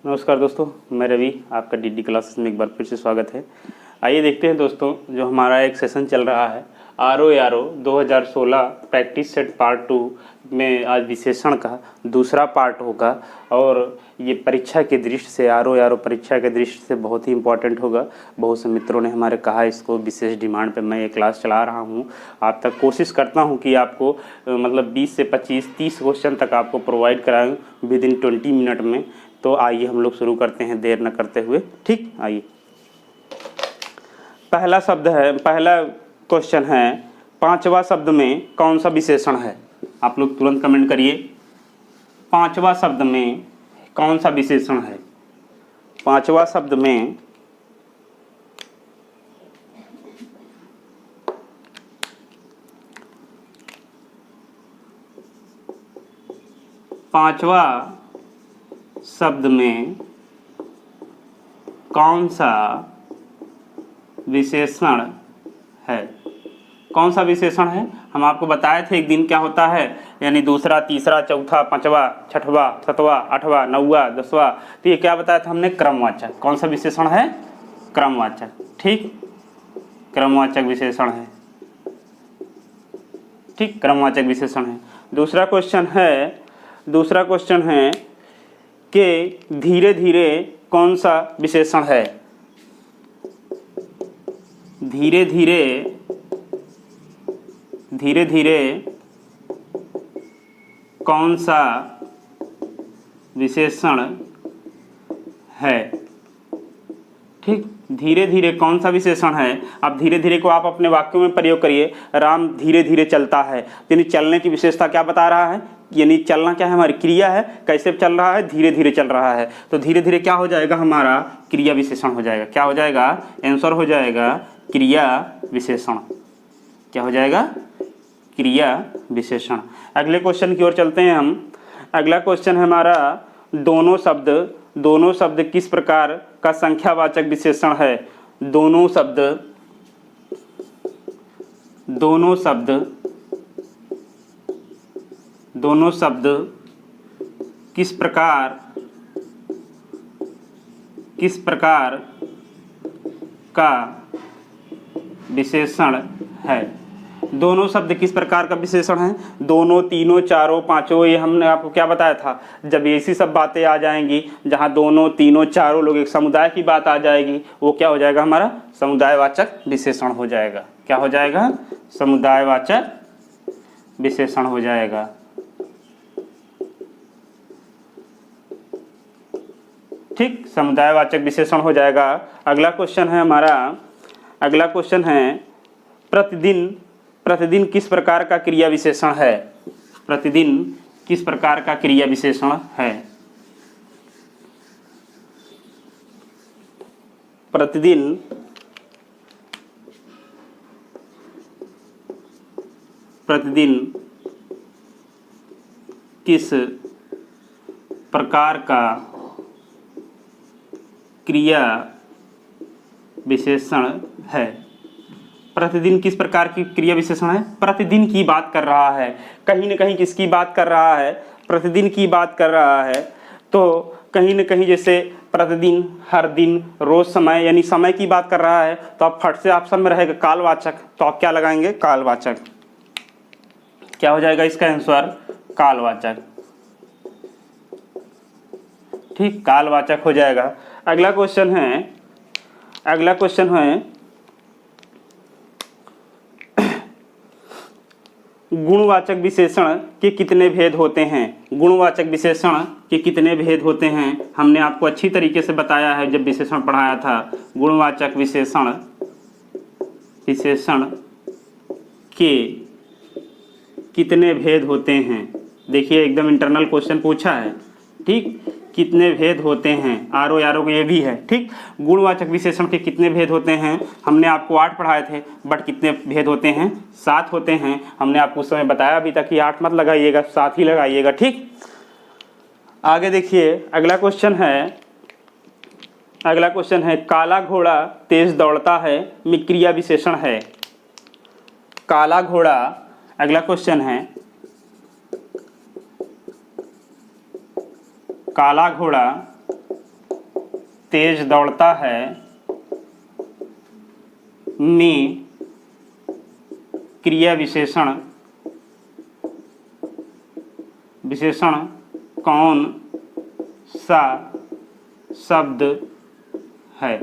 नमस्कार दोस्तों, मैं रवि। आपका डीडी क्लासेस में एक बार फिर से स्वागत है। आइए देखते हैं दोस्तों, जो हमारा एक सेशन चल रहा है आर.ओ. 2016 प्रैक्टिस सेट पार्ट 2 में आज विशेषण का दूसरा पार्ट होगा। और ये परीक्षा के दृष्टि से आर.ओ. परीक्षा के दृष्टि से बहुत ही इम्पोर्टेंट होगा। बहुत से मित्रों ने हमारे कहा इसको विशेष डिमांड पे मैं ये क्लास चला रहा हूँ। आप तक कोशिश करता हूँ कि आपको मतलब 20 से 25-30 क्वेश्चन तक आपको प्रोवाइड कराऊँ विद इन 20 मिनट में। तो आइए हम लोग शुरू करते हैं देर न करते हुए। ठीक, आइए। पहला क्वेश्चन है, पांचवा शब्द में कौन सा विशेषण है? आप लोग तुरंत कमेंट करिए, पांचवा शब्द में कौन सा विशेषण है? पांचवा शब्द में पांचवा शब्द में कौन सा विशेषण है? कौन सा विशेषण है? हम आपको बताए थे एक दिन क्या होता है, यानी दूसरा, तीसरा, चौथा, पांचवा, छठवा, सातवा, आठवां, नौवा, दसवां। तो ये क्या बताया था हमने? क्रमवाचक। कौन सा विशेषण है? क्रमवाचक। ठीक, क्रमवाचक विशेषण है। ठीक, क्रमवाचक विशेषण है। दूसरा क्वेश्चन है कि धीरे धीरे कौन सा विशेषण है? धीरे धीरे कौन सा विशेषण है? ठीक, धीरे धीरे कौन सा विशेषण है? अब धीरे धीरे को आप अपने वाक्यों में प्रयोग करिए। राम धीरे धीरे चलता है, यानी चलने की विशेषता क्या बता रहा है? यानी चलना क्या है? हमारी क्रिया है। कैसे चल रहा है? धीरे धीरे चल रहा है। तो धीरे धीरे क्या हो जाएगा? हमारा क्रिया विशेषण हो जाएगा। क्या हो जाएगा? आंसर हो जाएगा क्रिया विशेषण। क्या हो जाएगा? क्रिया विशेषण। अगले क्वेश्चन की ओर चलते हैं हम। अगला क्वेश्चन है हमारा, दोनों शब्द किस प्रकार का संख्यावाचक विशेषण है? दोनों शब्द किस प्रकार का विशेषण है? दोनों शब्द किस प्रकार का विशेषण है? दोनों, तीनों, चारों, पांचों, ये हमने आपको क्या बताया था? जब ऐसी सब बातें आ जाएंगी जहां दोनों, तीनों, चारों लोग एक समुदाय की बात आ जाएगी, वो क्या हो जाएगा? हमारा समुदायवाचक विशेषण हो जाएगा। क्या हो जाएगा? समुदायवाचक विशेषण हो जाएगा। ठीक, समुदायवाचक विशेषण हो जाएगा। अगला क्वेश्चन है हमारा, अगला क्वेश्चन है, प्रतिदिन किस प्रकार का क्रिया विशेषण है? प्रतिदिन किस प्रकार का क्रिया विशेषण है? प्रतिदिन किस प्रकार का क्रिया विशेषण है? प्रतिदिन किस प्रकार की क्रिया विशेषण है? प्रतिदिन की बात कर रहा है, कहीं न कहीं किसकी बात कर रहा है? प्रतिदिन की बात कर रहा है। तो कहीं न कहीं जैसे प्रतिदिन, हर दिन, रोज, समय, यानी समय की बात कर रहा है। तो आप फट से ऑप्शन में रहेगा कालवाचक। तो आप क्या लगाएंगे? कालवाचक। क्या हो जाएगा इसका आंसर? कालवाचक। ठीक, कालवाचक हो जाएगा। अगला क्वेश्चन है गुणवाचक विशेषण के कितने भेद होते हैं? गुणवाचक विशेषण के कितने भेद होते हैं? हमने आपको अच्छी तरीके से बताया है जब विशेषण पढ़ाया था। गुणवाचक विशेषण के कितने भेद होते हैं? देखिए, एकदम इंटरनल क्वेश्चन पूछा है। ठीक, कितने भेद होते हैं? आर.ओ. को ये भी है। ठीक, गुणवाचक विशेषण के कितने भेद होते हैं? हमने आपको 8 पढ़ाए थे, बट कितने भेद होते हैं? 7 होते हैं। हमने आपको उस समय बताया भी था कि 8 मत लगाइएगा, 7 ही लगाइएगा। ठीक, आगे देखिए। अगला क्वेश्चन है काला घोड़ा तेज दौड़ता है में क्रिया विशेषण है। काला घोड़ा, अगला क्वेश्चन है काला घोड़ा तेज दौड़ता है में क्रिया विशेषण कौन सा शब्द है।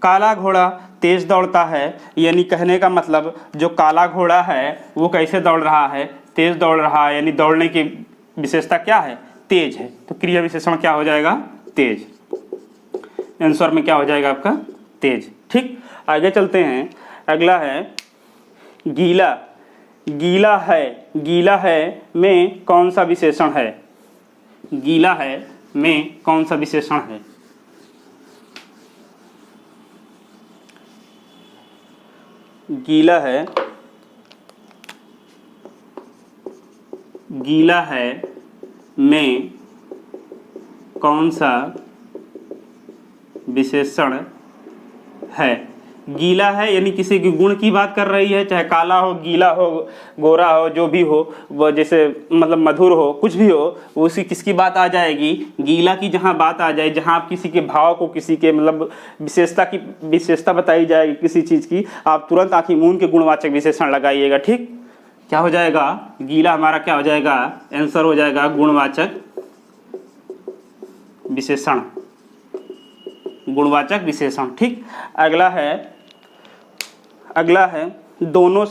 काला घोड़ा तेज दौड़ता है, यानी कहने का मतलब जो काला घोड़ा है वो कैसे दौड़ रहा है, तेज दौड़ रहा है, यानी दौड़ने की विशेषता क्या है, तेज है। तो क्रिया विशेषण क्या हो जाएगा, तेज। आंसर में क्या हो जाएगा आपका, तेज। ठीक, आगे चलते हैं। अगला है गीला। गीला है में कौन सा विशेषण है। गीला है में कौन सा विशेषण है। गीला है में कौन सा विशेषण है। गीला है यानी किसी के गुण की बात कर रही है, चाहे काला हो, गीला हो, गोरा हो, जो भी हो, वह जैसे मतलब मधुर हो, कुछ भी हो, उसी किसकी बात आ जाएगी, गीला की जहाँ बात आ जाए, जहाँ आप किसी के भाव को, किसी के मतलब विशेषता बताई जाएगी किसी चीज़ की, आप तुरंत आँखी मूंद के गुणवाचक विशेषण लगाइएगा। ठीक, क्या हो जाएगा, गीला हमारा क्या हो जाएगा, आंसर हो जाएगा गुणवाचक विशेषण, गुणवाचक विशेषण। ठीक, अगला है दोनों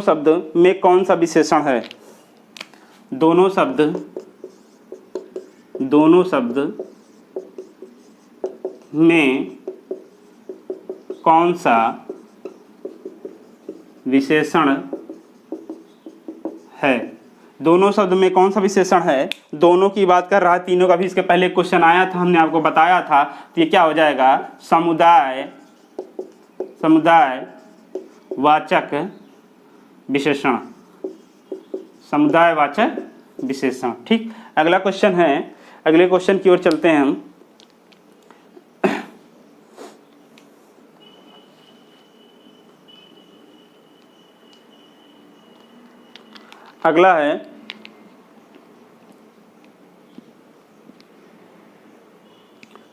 शब्द में कौन सा विशेषण है। दोनों शब्द में कौन सा विशेषण है। दोनों शब्द में कौन सा विशेषण है, दोनों की बात कर रहा है, तीनों का भी इसके पहले क्वेश्चन आया था, हमने आपको बताया था। तो ये क्या हो जाएगा, समुदाय वाचक विशेषण, समुदायवाचक विशेषण। ठीक, अगला क्वेश्चन है, अगले क्वेश्चन की ओर चलते हैं हम। अगला है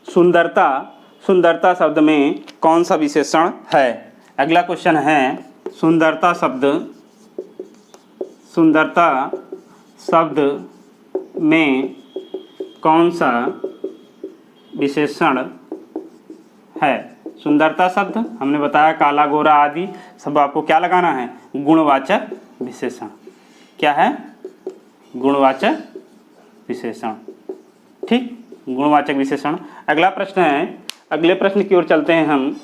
सुंदरता शब्द में कौन सा विशेषण है। अगला क्वेश्चन है सुंदरता शब्द में कौन सा विशेषण है। सुंदरता शब्द हमने बताया काला गोरा आदि सब, आपको क्या लगाना है, गुणवाचक विशेषण। क्या है, गुणवाचक विशेषण। ठीक, गुणवाचक विशेषण। अगला प्रश्न है, अगले प्रश्न की ओर चलते हैं हम।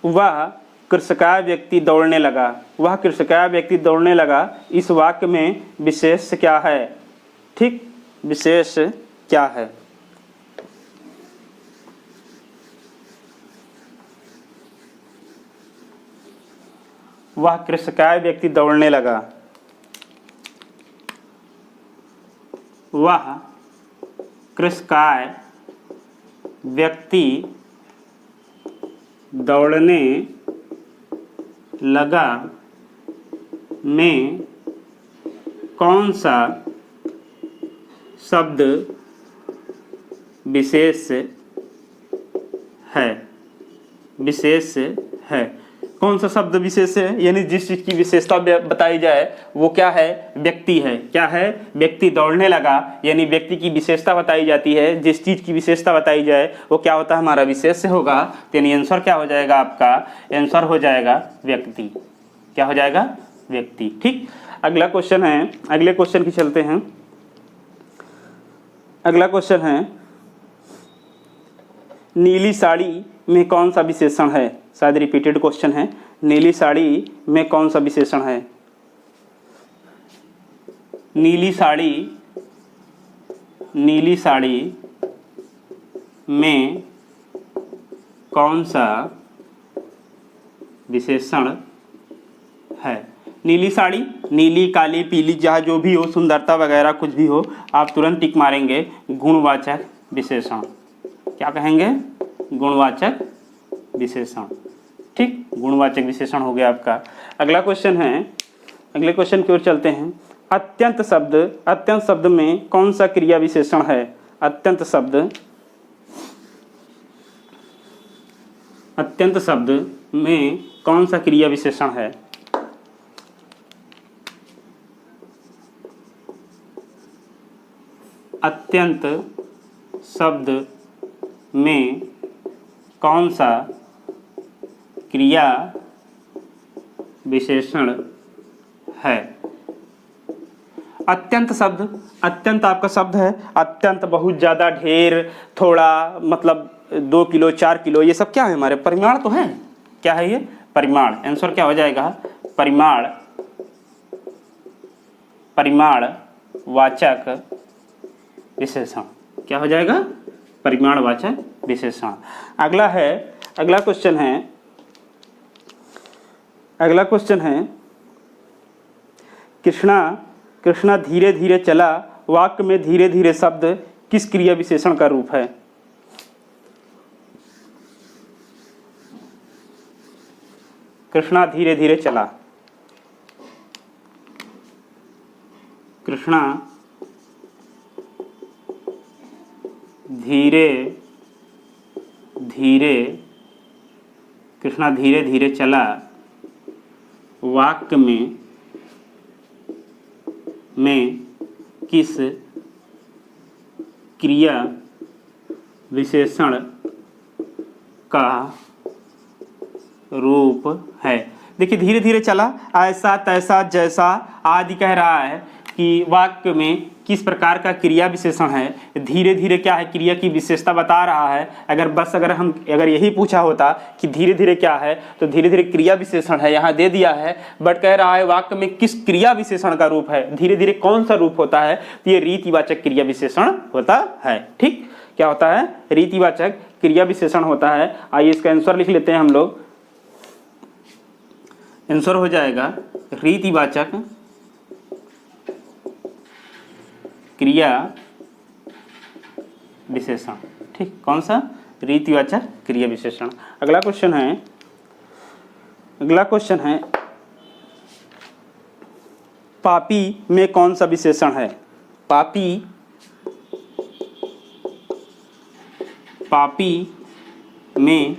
वह कृषकाय व्यक्ति दौड़ने लगा, इस वाक्य में विशेष क्या है। ठीक, विशेष क्या है। वह कृषकाय व्यक्ति दौड़ने लगा, वह कृषकाय व्यक्ति दौड़ने लगा में कौन सा शब्द विशेष है। विशेष है, कौन सा शब्द विशेष है, यानी जिस चीज़ की विशेषता बताई जाए वो क्या है, व्यक्ति है। क्या है, व्यक्ति दौड़ने लगा, यानी व्यक्ति की विशेषता बताई जाती है। जिस चीज़ की विशेषता बताई जाए वो क्या होता है, हमारा विशेष होगा। यानी आंसर क्या हो जाएगा आपका, आंसर हो जाएगा व्यक्ति। क्या हो जाएगा, व्यक्ति। ठीक, अगला क्वेश्चन है, अगले क्वेश्चन की चलते हैं। अगला क्वेश्चन है नीली साड़ी में कौन सा विशेषण है। शायद रिपीटेड क्वेश्चन है। नीली साड़ी में कौन सा विशेषण है। नीली साड़ी में कौन सा विशेषण है। नीली साड़ी, नीली, काली, पीली, जहाँ जो भी हो, सुंदरता वगैरह कुछ भी हो, आप तुरंत टिक मारेंगे गुणवाचक विशेषण। क्या कहेंगे, गुणवाचक विशेषण। ठीक, गुणवाचक विशेषण हो गया आपका। अगला क्वेश्चन है, अगले क्वेश्चन की ओर चलते हैं। अत्यंत शब्द में कौन सा क्रिया विशेषण है? अत्यंत शब्द में कौन सा क्रिया विशेषण है? अत्यंत शब्द में कौन सा क्रिया विशेषण है? अत्यंत अत्यंत आपका शब्द है। अत्यंत बहुत ज़्यादा, ढेर, थोड़ा, मतलब 2 किलो 4 किलो, ये सब क्या है? हमारे परिमाण तो है। क्या है ये? परिमाण। आंसर क्या हो जाएगा? परिमाण वाचक विशेषण। क्या हो जाएगा? परिमाणवाचक विशेषण। अगला क्वेश्चन है कृष्णा धीरे धीरे चला, वाक्य में धीरे धीरे शब्द किस क्रिया विशेषण का रूप है? कृष्णा धीरे धीरे चला। कृष्णा धीरे धीरे चला, वाक्य में किस क्रिया विशेषण का रूप है? देखिए, धीरे धीरे चला, ऐसा तैसा जैसा आदि कह रहा है कि वाक्य में किस प्रकार का क्रिया विशेषण है। धीरे धीरे क्या है? क्रिया की विशेषता बता रहा है। अगर यही पूछा होता कि धीरे धीरे क्या है, तो धीरे धीरे क्रिया विशेषण है, यहाँ दे दिया है। बट कह रहा है वाक्य में किस क्रिया विशेषण का रूप है। धीरे धीरे कौन सा रूप होता है? तो ये रीतिवाचक क्रिया विशेषण होता है। ठीक, क्या होता है? रीतिवाचक क्रिया विशेषण होता है। आइए इसका आंसर लिख लेते हैं हम लोग। आंसर हो जाएगा रीतिवाचक क्रिया विशेषण। ठीक, कौन सा? रीतिवाचक क्रिया विशेषण। अगला क्वेश्चन है पापी में कौन सा विशेषण है? पापी में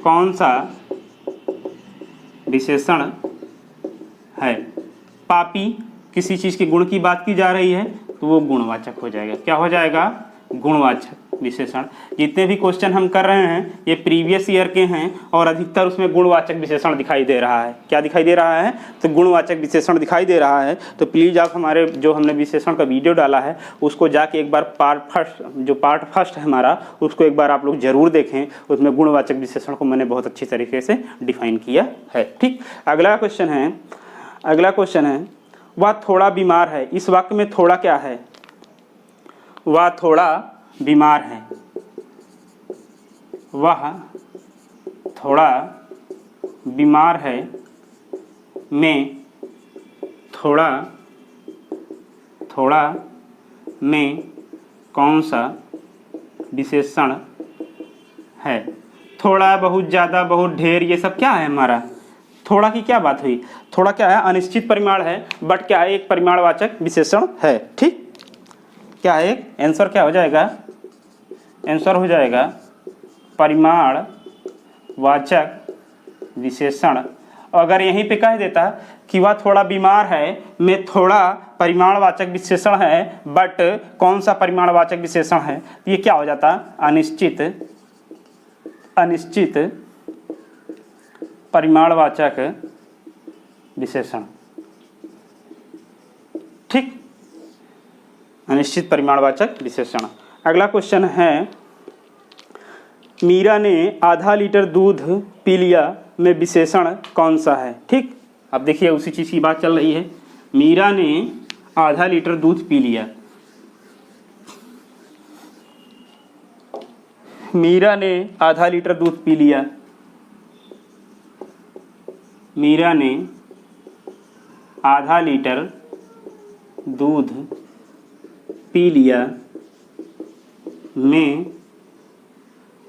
कौन सा विशेषण है? पापी किसी चीज़ के गुण की बात की जा रही है तो वो गुणवाचक हो जाएगा। क्या हो जाएगा? गुणवाचक विशेषण। जितने भी क्वेश्चन हम कर रहे हैं ये प्रीवियस ईयर के हैं और अधिकतर उसमें गुणवाचक विशेषण दिखाई दे रहा है। क्या दिखाई दे रहा है? तो गुणवाचक विशेषण दिखाई दे रहा है। तो प्लीज़ आप हमारे जो हमने विशेषण का वीडियो डाला है उसको जाके एक बार पार्ट फर्स्ट है हमारा, उसको एक बार आप लोग जरूर देखें। उसमें गुणवाचक विशेषण को मैंने बहुत अच्छी तरीके से डिफाइन किया है। ठीक, अगला क्वेश्चन है वह थोड़ा बीमार है। इस वाक्य में थोड़ा क्या है? वह थोड़ा बीमार है। वह थोड़ा बीमार है में थोड़ा में कौन सा विशेषण है? थोड़ा, बहुत ज़्यादा, बहुत ढेर, ये सब क्या है हमारा? थोड़ा की क्या बात हुई? थोड़ा क्या है? अनिश्चित परिमाण है, बट क्या है? एक परिमाणवाचक विशेषण है। ठीक, क्या है? आंसर क्या हो जाएगा? आंसर हो जाएगा परिमाणवाचक विशेषण। अगर यहीं पे कह देता कि वह थोड़ा बीमार है में थोड़ा परिमाणवाचक विशेषण है, बट कौन सा परिमाणवाचक विशेषण है, तो ये क्या हो जाता? अनिश्चित परिमाणवाचक विशेषण। ठीक, अनिश्चित परिमाणवाचक विशेषण। अगला क्वेश्चन है मीरा ने आधा लीटर दूध पी लिया में विशेषण कौन सा है? ठीक, अब देखिए उसी चीज़ की बात चल रही है। मीरा ने आधा लीटर दूध पी लिया। मीरा ने आधा लीटर दूध पी लिया। मीरा ने आधा लीटर दूध पी लिया में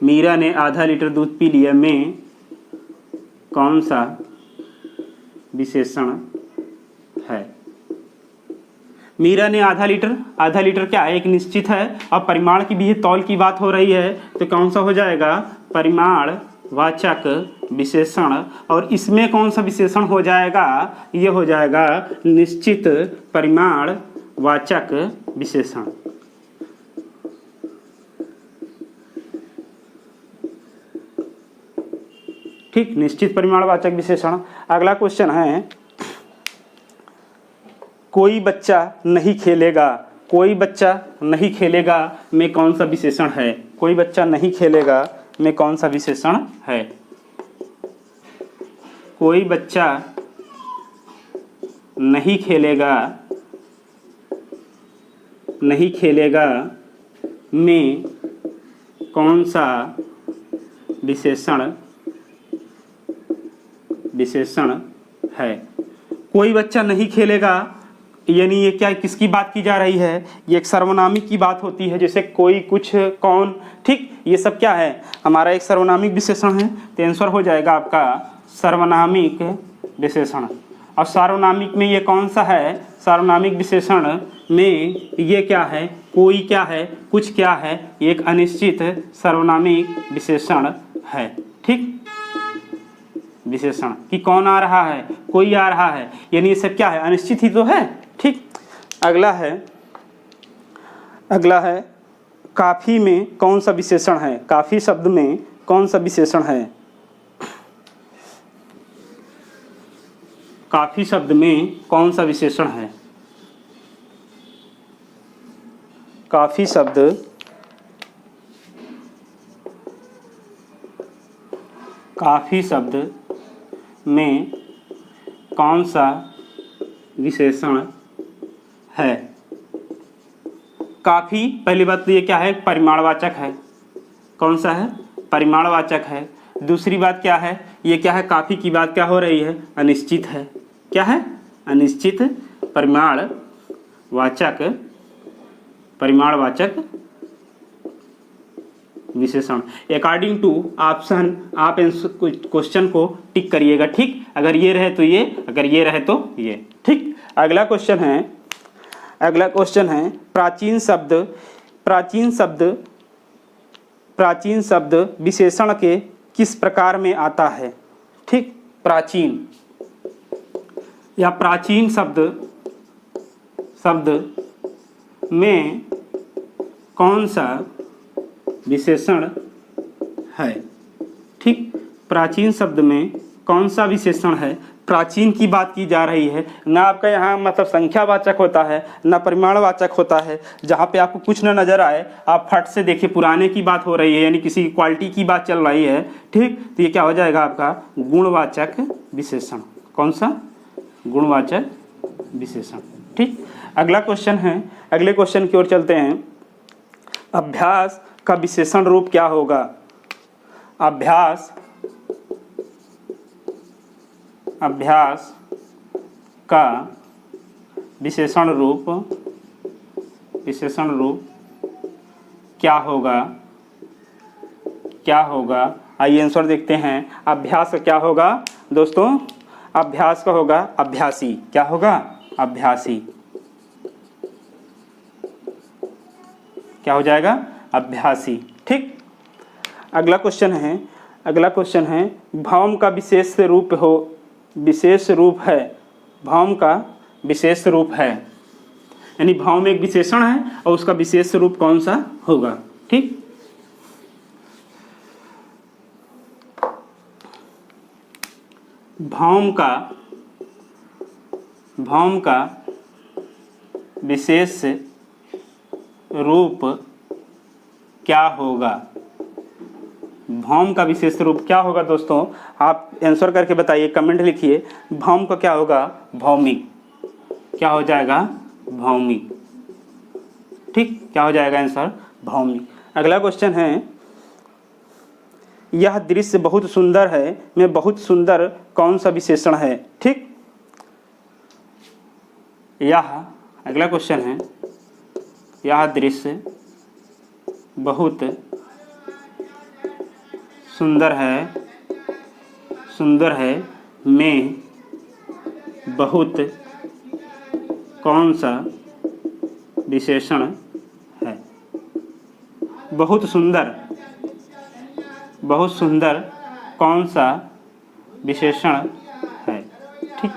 मीरा ने आधा लीटर दूध पी लिया में कौन सा विशेषण है? मीरा ने आधा लीटर क्या है, एक निश्चित है। अब परिमाण की भी तौल की बात हो रही है, तो कौन सा हो जाएगा, परिमाण वाचक विशेषण। और इसमें कौन सा विशेषण हो जाएगा, ये हो जाएगा निश्चित परिमाण वाचक विशेषण। ठीक, निश्चित परिमाणवाचक विशेषण। अगला क्वेश्चन है, कोई बच्चा नहीं खेलेगा, कोई बच्चा नहीं खेलेगा में कौन सा विशेषण है, कोई बच्चा नहीं खेलेगा में कौन सा विशेषण है। कोई बच्चा नहीं खेलेगा, नहीं खेलेगा में कौन सा विशेषण है। कोई बच्चा नहीं खेलेगा, यानी ये क्या, किसकी बात की जा रही है, ये एक सर्वनामिक की बात होती है, जैसे कोई, कुछ, कौन। ठीक, ये सब क्या है, हमारा एक सर्वनामिक विशेषण है। तो आंसर हो जाएगा आपका सर्वनामिक विशेषण। और सार्वनामिक में ये कौन सा है, सार्वनामिक विशेषण में ये क्या है, कोई क्या है, कुछ क्या है, एक अनिश्चित सर्वनामिक विशेषण है। ठीक, विशेषण कि कौन आ रहा है, कोई आ रहा है, यानी ये सब क्या है, अनिश्चित ही तो है। ठीक, अगला है काफी में कौन सा विशेषण है, काफी शब्द में कौन सा विशेषण है। काफी शब्द में कौन सा विशेषण है, काफी शब्द में कौन सा विशेषण है। काफी, पहली बात तो ये क्या है, परिमाणवाचक है। कौन सा है, परिमाणवाचक है। दूसरी बात क्या है, ये क्या है, काफी की बात क्या हो रही है, अनिश्चित है। क्या है, अनिश्चित परिमाणवाचक विशेषण। अकॉर्डिंग टू ऑप्शन आप इस क्वेश्चन को टिक करिएगा। ठीक, अगर ये रहे तो ये, अगर ये रहे तो ये। ठीक, अगला क्वेश्चन है प्राचीन शब्द विशेषण के किस प्रकार में आता है। ठीक, प्राचीन या प्राचीन शब्द में कौन सा विशेषण है। ठीक, प्राचीन शब्द में कौन सा विशेषण है, प्राचीन की बात की जा रही है। ना आपका यहाँ मतलब संख्यावाचक होता है, ना परिमाणवाचक होता है। जहाँ पे आपको कुछ ना नजर आए, आप फट से देखिए पुराने की बात हो रही है, यानी किसी क्वालिटी की बात चल रही है। ठीक, तो ये क्या हो जाएगा आपका गुणवाचक विशेषण। कौन सा, गुणवाचक विशेषण। ठीक, अगला क्वेश्चन है, अगले क्वेश्चन की ओर चलते हैं। अभ्यास का विशेषण रूप क्या होगा। अभ्यास का विशेषण रूप क्या होगा। आइए आंसर देखते हैं। अभ्यास का क्या होगा दोस्तों, अभ्यास का होगा अभ्यासी। क्या होगा, अभ्यासी। क्या हो जाएगा, अभ्यासी। ठीक, अगला क्वेश्चन है भौम का विशेष रूप है। भौम का विशेष रूप है, यानी भौम एक विशेषण है और उसका विशेष रूप कौन सा होगा। ठीक, भौम का विशेष रूप क्या होगा। भौम का विशेष रूप क्या होगा दोस्तों, आप आंसर करके बताइए, कमेंट लिखिए। भौम का क्या होगा, भौमिक। क्या हो जाएगा, भौमिक। ठीक, क्या हो जाएगा आंसर, भौमिक। अगला क्वेश्चन है, यह दृश्य बहुत सुंदर है में बहुत सुंदर कौन सा विशेषण है। ठीक, अगला क्वेश्चन है, यह दृश्य बहुत सुंदर है में बहुत कौन सा विशेषण है। बहुत सुंदर, बहुत सुंदर कौन सा विशेषण है। ठीक,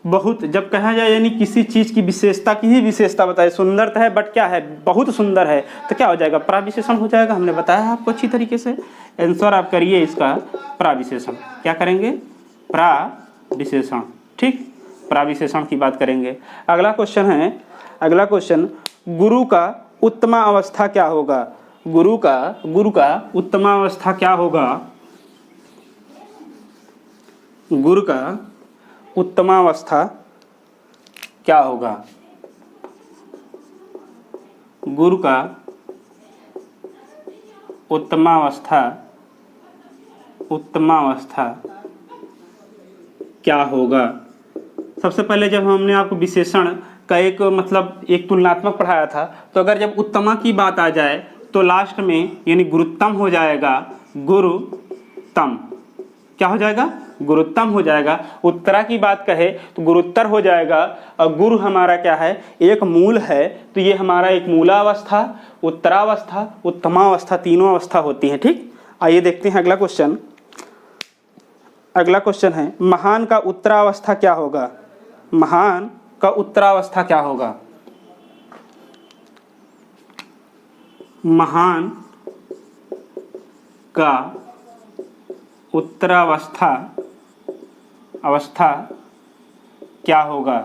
बहुत जब कहा जाए यानी किसी चीज़ की विशेषता की ही विशेषता बताए, सुंदर तो है बट क्या है, बहुत सुंदर है, तो क्या हो जाएगा, प्राविशेषण हो जाएगा। हमने बताया आपको अच्छी तरीके से। आंसर आप करिए इसका प्राविशेषण। क्या करेंगे, प्राविशेषण। ठीक, प्राविशेषण की बात करेंगे। अगला क्वेश्चन है, अगला क्वेश्चन, गुरु का उत्तमा अवस्था क्या होगा। गुरु का उत्तमा अवस्था क्या होगा। गुरु का उत्तमावस्था क्या होगा। गुरु का उत्तमावस्था क्या होगा। सबसे पहले जब हमने आपको विशेषण का एक मतलब एक तुलनात्मक पढ़ाया था, तो अगर जब उत्तमा की बात आ जाए तो लास्ट में यानी गुरुत्तम हो जाएगा। गुरुत्तम क्या हो जाएगा, गुरुत्तम हो जाएगा। उत्तरा की बात कहे तो गुरुत्तर हो जाएगा। और गुरु हमारा क्या है, एक मूल है, तो ये हमारा एक मूलावस्था, उत्तरावस्था, उत्तमावस्था, तीनों अवस्था होती है। ठीक, आइए देखते हैं अगला क्वेश्चन। अगला क्वेश्चन है, महान का उत्तरावस्था क्या होगा। महान का उत्तरावस्था क्या होगा। महान का उत्तरावस्था क्या होगा।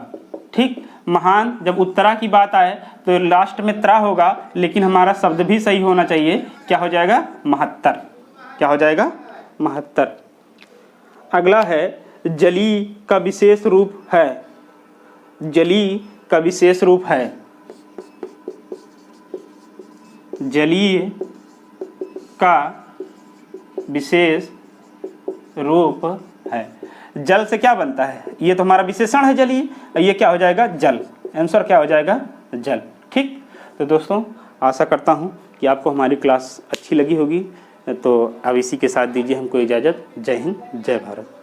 ठीक, महान जब उत्तरा की बात आए तो लास्ट में त्रा होगा, लेकिन हमारा शब्द भी सही होना चाहिए। क्या हो जाएगा, महत्तर। क्या हो जाएगा, महत्तर। अगला है, जली का विशेष रूप है। जली का विशेष रूप है। जलीय का विशेष रूप है। जल से क्या बनता है, ये तो हमारा विशेषण है जलीय, ये क्या हो जाएगा, जल। आंसर क्या हो जाएगा, जल। ठीक, तो दोस्तों आशा करता हूँ कि आपको हमारी क्लास अच्छी लगी होगी। तो अब इसी के साथ दीजिए हमको इजाज़त। जय हिंद, जय भारत।